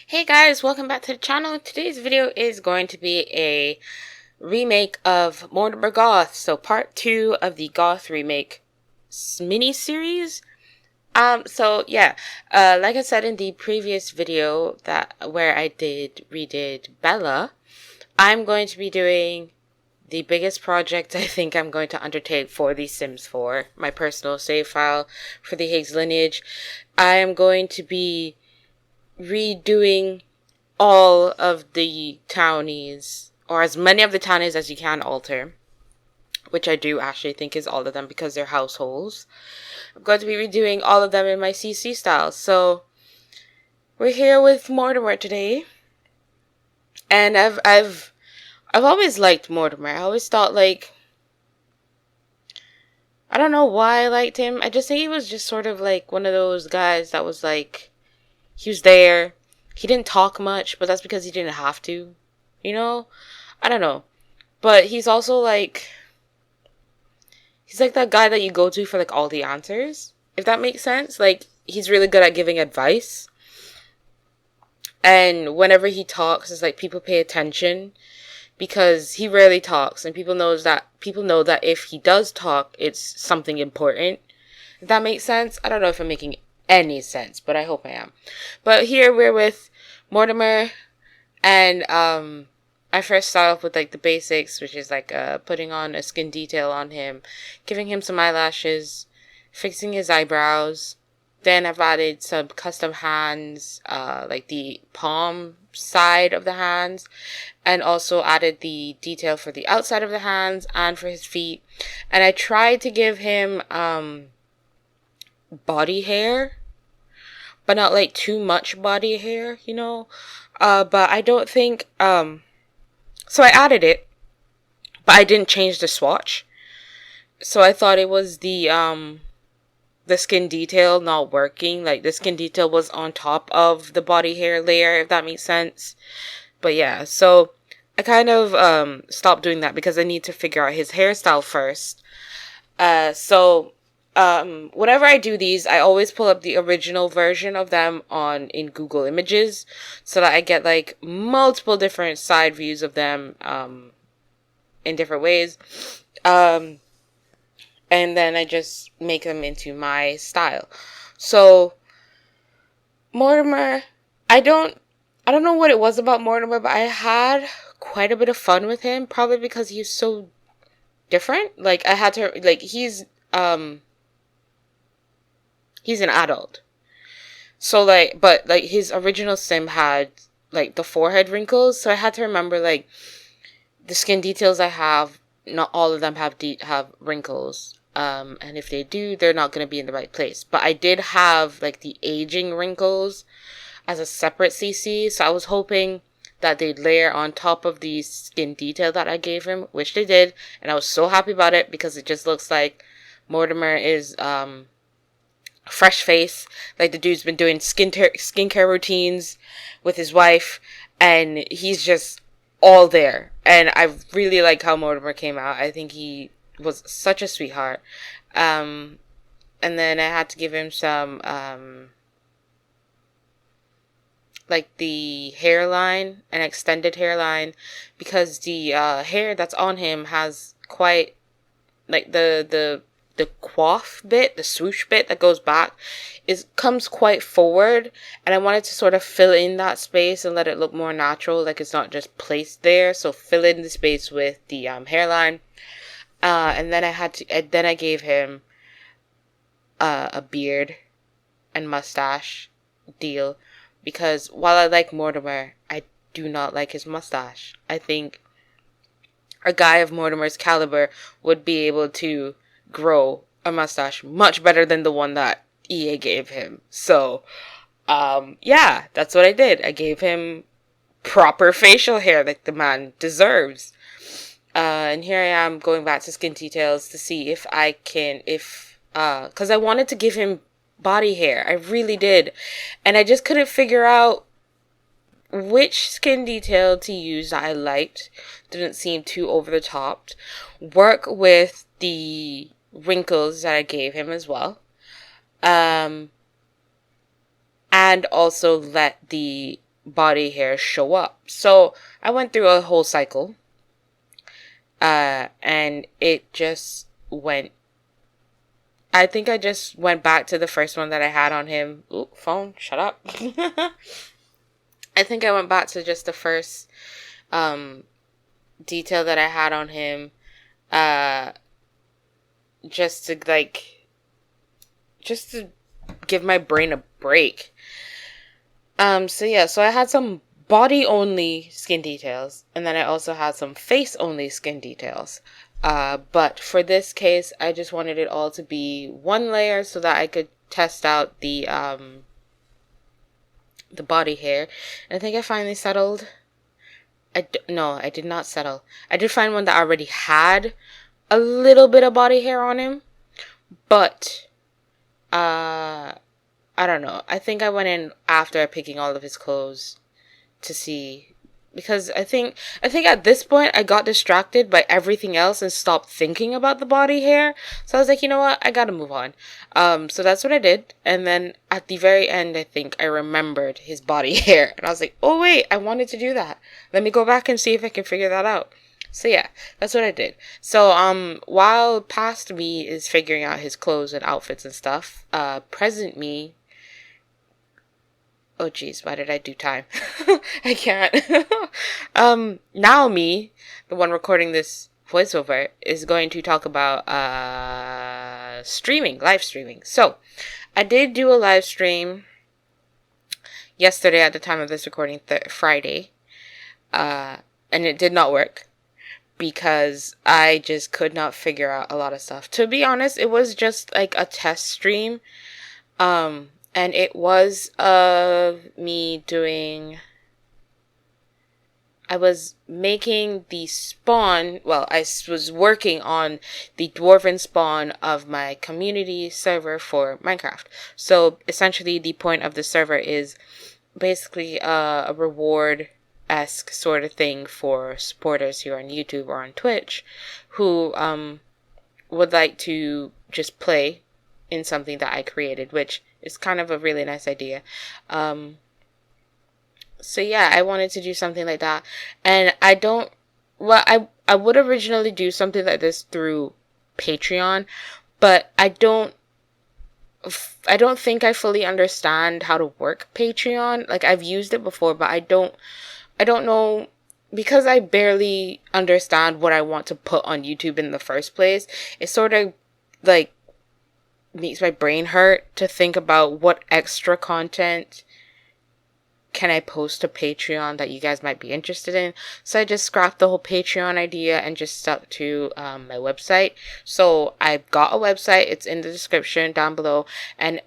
Hey guys, welcome back to the channel. Today's video is going to be a remake of Mortimer Goth. So part 2 of the Goth remake mini-series. Like I said in the previous video where I redid Bella, I'm going to be doing the biggest project I think I'm going to undertake for the Sims 4, my personal save file for the Hayges Lineage. I am going to be redoing all of the townies, or as many of the townies as you can alter, which I do actually think is all of them because they're households. I'm going to be redoing all of them in my CC style. So we're here with Mortimer today, and I've always liked Mortimer. I always thought, like, I don't know why I liked him. I just think he was just sort of like one of those guys that was like, he was there. He didn't talk much, but that's because he didn't have to. You know? I don't know. But he's also like, he's like that guy that you go to for like all the answers. If that makes sense. Like, he's really good at giving advice. And whenever he talks, it's like people pay attention. Because he rarely talks. And people know that if he does talk, it's something important. If that makes sense. I don't know if I'm making any sense, but I hope I am. But here we're with Mortimer, and I first start off with like the basics, which is like putting on a skin detail on him, giving him some eyelashes, fixing his eyebrows. Then I've added some custom hands, like the palm side of the hands, and also added the detail for the outside of the hands and for his feet. And I tried to give him body hair, but not like too much body hair, you know. But I don't think so I added it, but I didn't change the swatch. So I thought it was the skin detail not working. Like, the skin detail was on top of the body hair layer, if that makes sense. But yeah, so I kind of stopped doing that because I need to figure out his hairstyle first. Whenever I do these, I always pull up the original version of them in Google Images, so that I get like multiple different side views of them in different ways. And then I just make them into my style. So Mortimer, I don't know what it was about Mortimer, but I had quite a bit of fun with him, probably because he's so different. Like, I had to, like, he's an adult. So, like, but, like, his original sim had, like, the forehead wrinkles. So I had to remember, like, the skin details I have, not all of them have wrinkles. And if they do, they're not going to be in the right place. But I did have, like, the aging wrinkles as a separate CC. So I was hoping that they'd layer on top of the skin detail that I gave him, which they did. And I was so happy about it because it just looks like Mortimer is, fresh face. Like, the dude's been doing skincare routines with his wife, and he's just all there. And I really like how Mortimer came out. I think he was such a sweetheart. And then I had to give him some like the hairline, an extended hairline, because the hair that's on him has quite, like, the coif bit, the swoosh bit that goes back, comes quite forward, and I wanted to sort of fill in that space and let it look more natural, like it's not just placed there. So fill in the space with the hairline, and then I gave him a beard and mustache deal, because while I like Mortimer, I do not like his mustache. I think a guy of Mortimer's caliber would be able to grow a mustache much better than the one that EA gave him. So, yeah, that's what I did. I gave him proper facial hair like the man deserves. And here I am going back to skin details to see if I can, because I wanted to give him body hair. I really did. And I just couldn't figure out which skin detail to use that I liked. Didn't seem too over the top. Work with the wrinkles that I gave him as well. And also let the body hair show up. So I went through a whole cycle, and it just went. I think I just went back to the first one that I had on him. Ooh, phone, shut up. I think I went back to just the first detail that I had on him, just to give my brain a break. So I had some body only skin details, and then I also had some face only skin details. But for this case, I just wanted it all to be one layer so that I could test out the body hair. And I think I finally settled. No, I did not settle. I did find one that already had a little bit of body hair on him, but I don't know. I think I went in after picking all of his clothes to see, because I think at this point I got distracted by everything else and stopped thinking about the body hair. So I was like, you know what? I gotta move on. So that's what I did. And then at the very end, I think I remembered his body hair, and I was like, oh wait, I wanted to do that. Let me go back and see if I can figure that out. So yeah, that's what I did. So while past me is figuring out his clothes and outfits and stuff, present me. Oh geez, why did I do time? I can't. Now me, the one recording this voiceover, is going to talk about live streaming. So I did do a live stream yesterday at the time of this recording, Friday, and it did not work because I just could not figure out a lot of stuff. To be honest, it was just like a test stream. And it was me doing. I was making the spawn. Well, I was working on the dwarven spawn of my community server for Minecraft. So essentially, the point of the server is basically a reward-esque sort of thing for supporters here on YouTube or on Twitch who would like to just play in something that I created, which is kind of a really nice idea. So yeah, I wanted to do something like that. And I would originally do something like this through Patreon, but I don't think I fully understand how to work Patreon. Like, I've used it before, but I don't know, because I barely understand what I want to put on YouTube in the first place. It sort of like makes my brain hurt to think about what extra content can I post to Patreon that you guys might be interested in. So I just scrapped the whole Patreon idea and just stuck to my website. So I've got a website. It's in the description down below. And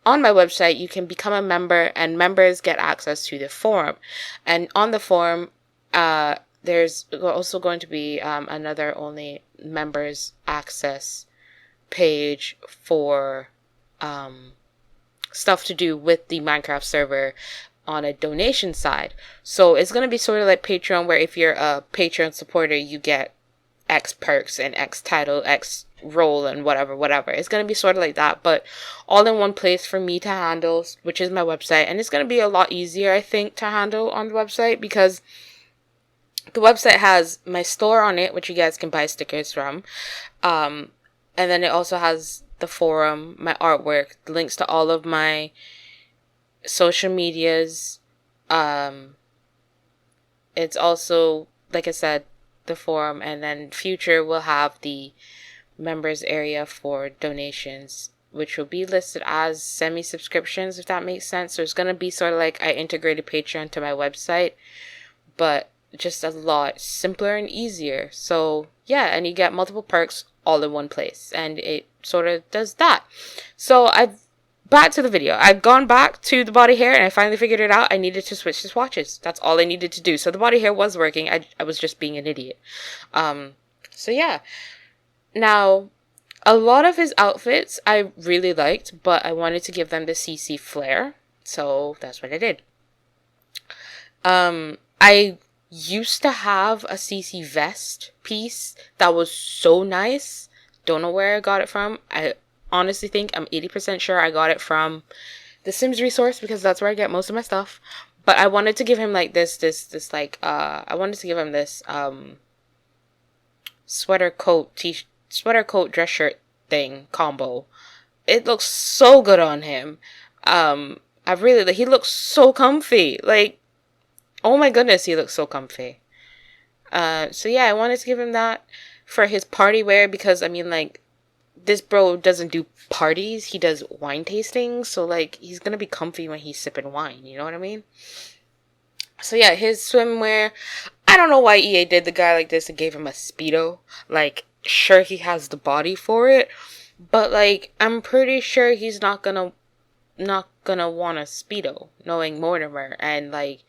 on my website, you can become a member, and members get access to the forum. And on the forum, there's also going to be another only members access page for stuff to do with the Minecraft server on a donation side. So it's going to be sort of like Patreon, where if you're a Patreon supporter, you get X perks and X title, X role, and whatever. It's going to be sort of like that, but all in one place for me to handle, which is my website. And it's going to be a lot easier, I think, to handle on the website, because the website has my store on it, which you guys can buy stickers from. And then it also has the forum, my artwork, links to all of my social medias. It's also, like I said, the forum, and then future will have the members area for donations, which will be listed as semi-subscriptions, if that makes sense. So it's going to be sort of like I integrated Patreon to my website, but just a lot simpler and easier. So yeah, and you get multiple perks all in one place, and it sort of does that. So back to the video. I've gone back to the body hair, and I finally figured it out. I needed to switch the swatches. That's all I needed to do. So the body hair was working. I was just being an idiot. So yeah. Now, a lot of his outfits I really liked, but I wanted to give them the CC flair. So that's what I did. I used to have a CC vest piece that was so nice. Don't know where I got it from. I honestly think I'm 80% sure I got it from the SimsResource, because that's where I get most of my stuff. But I wanted to give him like this like I wanted to give him this sweater coat dress shirt thing combo. It looks so good on him. I really like, he looks so comfy. Like, oh my goodness, he looks so comfy. So yeah, I wanted to give him that for his party wear because I mean like this bro doesn't do parties, he does wine tastings, so like he's gonna be comfy when he's sipping wine, you know what I mean? So yeah, his swimwear, I don't know why EA did the guy like this and gave him a Speedo. Like, sure he has the body for it, but like I'm pretty sure he's not gonna want a Speedo, knowing Mortimer and like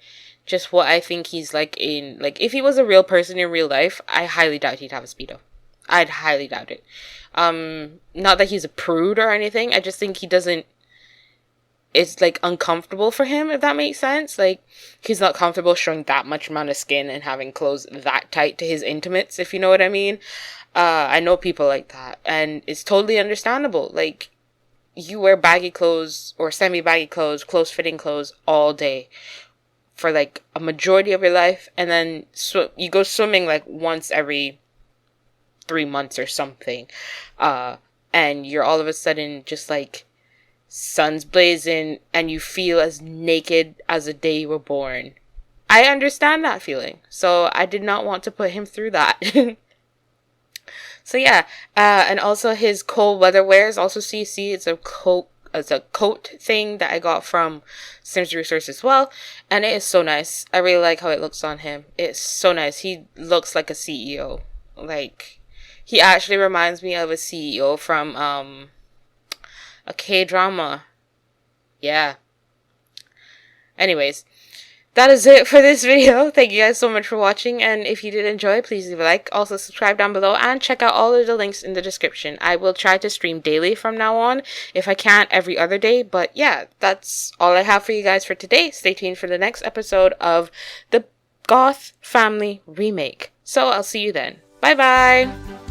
just what I think he's like in, like if he was a real person in real life, I highly doubt he'd have a Speedo. I'd highly doubt it. Not that he's a prude or anything, I just think he doesn't, it's like uncomfortable for him, if that makes sense. Like, he's not comfortable showing that much amount of skin and having clothes that tight to his intimates, if you know what I mean. I know people like that, and it's totally understandable. Like, you wear baggy clothes or semi-baggy clothes, close-fitting clothes all day for like a majority of your life, and then you go swimming like once every 3 months or something, and you're all of a sudden just like sun's blazing and you feel as naked as the day you were born. I understand that feeling, so I did not want to put him through that. So yeah, and also his cold weather wear is also CC. It's a coat thing that I got from SimsResource as well, and it is so nice. I really like how it looks on him. It's so nice. He looks like a CEO. Like, he actually reminds me of a CEO from a K-drama. Yeah. Anyways, that is it for this video. Thank you guys so much for watching, and if you did enjoy, please leave a like. Also, subscribe down below and check out all of the links in the description. I will try to stream daily from now on. If I can't, every other day. But yeah, that's all I have for you guys for today. Stay tuned for the next episode of the Goth Family Remake. So I'll see you then. Bye bye!